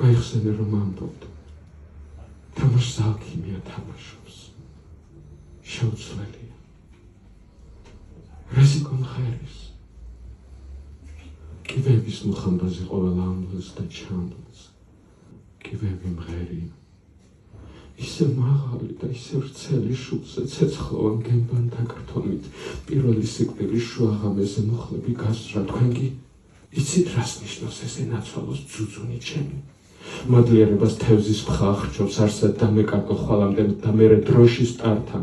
გაიხსენე რომ ამბობთ თამაშს ალქიმია თამაშობს შეუცვლელია რეზიკონ ხერის კივების მუხამბაზე ყოველ ამბლს და ჩამბლს კივები მღერია ისე მაღალი და ისე ვრცელი შუბზე ცეცხლოვან გემბან დაკრთომით პირველი სიკვდილის შუაღამეზე მუხლები გასძრა თქვენ კი იცით რას ნიშნავს ესე ნაცვალოს ძუძუნი ჩემი მადლიერებას თევზის მხა აღრჩობს არსად დამეკარგო ხვალამდე და მერე დროშის ტართან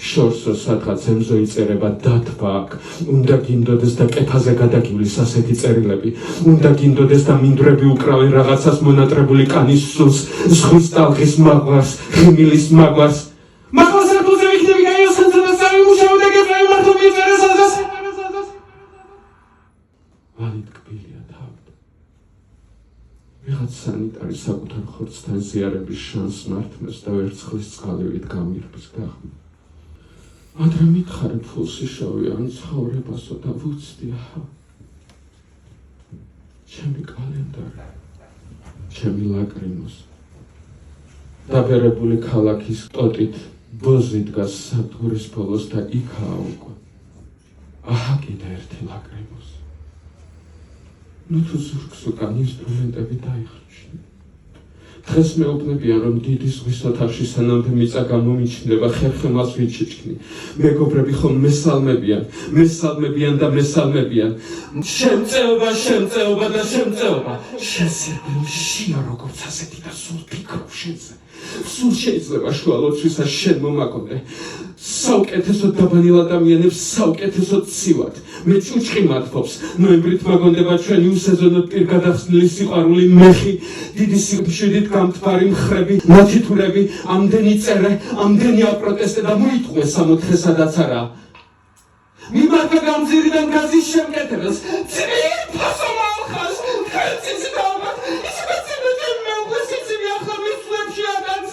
შორსო სადღაც ემზო იწერება დათბა აქ უნდა გინდოდეს და კეფაზე გადაგივლის ასეთი წერილები უნდა გინდოდეს და მინდვრები უკრავენ რაღაცას მონატრებული კანის სულს ზღვის ტალღის მაგვარს ღიმილის მაგვარს მაღლა სართულზე ვიქნები გაიოსანსა და სამიმუშაო და გეწევი მართო მიწერა სადაც ვალით კბილია თავი ვიღაც სანიტარი საკუთარ ხორცთან ზიარების შანს მართმევს და ვერცხლის წყალივით გამირბის გახმა. ადრე მითხარი ფულსიშოვი ან ცხოვრებასო და ვუცდი აჰა. ჩემი კალენდარი, ჩემი ლაკრიმოს. დაბერებული ქალაქის ტოტით ბოზი დგას სადგურის ბოლოს და იქაა უკვე. აჰა კიდე ერთი ლაკრიმოს. ნუ თუ ზურგს უკან ინსტრუმენტები დაიხრჩნი. დღეს მეუბნებიან, რომ დიდი ზღვის ოთახში სანამდე მიწა გამომიჩნდება, ხერხემალს ვიჩიჩქნი. მეგობრები ხომ მესალმებიან და მესალმებიან. შემწეობა და შემწეობა. შესერგლო შია როგორც ასეთი და სულ ფიქრობ შენზე. სულ შეიძლება შუალოცვისას შენ მომაკოდე. საუკეთესო დაბანილ ადამიანებს საუკეთესო ცივად. მე ჩუჩხი მათფობს. ნოემბრით მაგონდება ჩვენი უსეზონო პირგადახსნილი სიყვარული მეხი, დიდი სიკვდილით გამთბარი მხრები, ნათითურები, ამდენი წერე, ამდენი აპროტესტე და მოიტყვე სამოთხე სადაც არა. მიმართა გამზირიდან გაზის შემკეთებას, ძლიერ ფასო მოახავს, ხელციცი დაალბათ, ის მეციმეთე მეუღლესიცივი ახლა მისვლებში ადაც.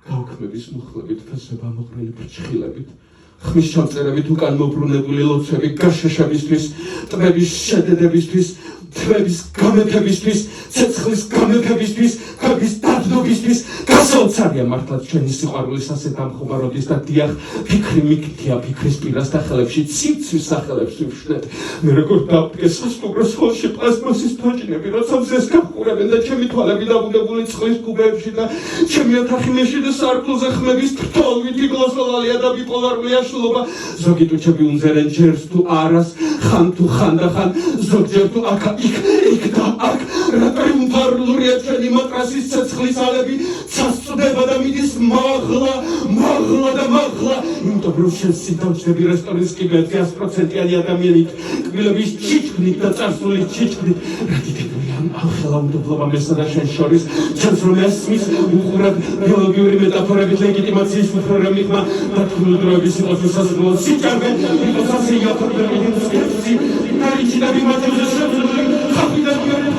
გაუქმების მუხლებით, ფესება მოყრილი ფრჩხილებით, ხმის ჩამწერებით უკან მობრუნებული ლოცვები გაშაშებისთვის, ტბების შედედებისთვის, თვების გამეფებისთვის, ცეცხლის გამეფებისთვის, ქების დადნობისთვის, გასაოცარია მართლაც ჩვენი სიყვარულის ასე დამხმაროდის და დიახ, ფიქრი მიგდია ფიქრის პირას და ხელებში ცივცვის სახელებს ვიფშვნეთ. მე როგორ დავდგე სასტუმროს ჰოლში პლასმასის თოჯინები, როცა მზეს გახურებენ და ჩემი თვალები დაბუნებული წყლის კუბებში და ჩემი ოთახი მეშვიდე სარკმელზე ხმების ფრთოლვითი გლოსოლალია და ბიპოლარული აშლობა. ზოგი ტუჩები უნზერენ ჯერს თუ არას, ხან თუ ხანდახან, ზოგჯერ თუ აქა იქ და აქ, რა ტრიუმფალურია ჩვენი მატრასის ცეცხლის ალები, წასწდება და მიდის მაღლა. იმიტომ რომ შენ სიტავჭები რესტორნის კიბეზე 100%-იანი ადამიანით, კბილების ჩიჩქნით და წარსულის ჩიჩქნით, რა დიდებული ამ ხელაუნდობლობა მესა და შენ შორის, ჩემს რომ ესმის უყურად ბიოლოგიური მეტაფორებით ლეგიტიმაციის უფრორა მიღმა და თქმულდროების იყოს უსასრულო სიჭარბე, იყოს ასე იაფრდები ინსკრიფცი, ნარიჩი და მიმართებზე შემძლული ხაფი და გიორე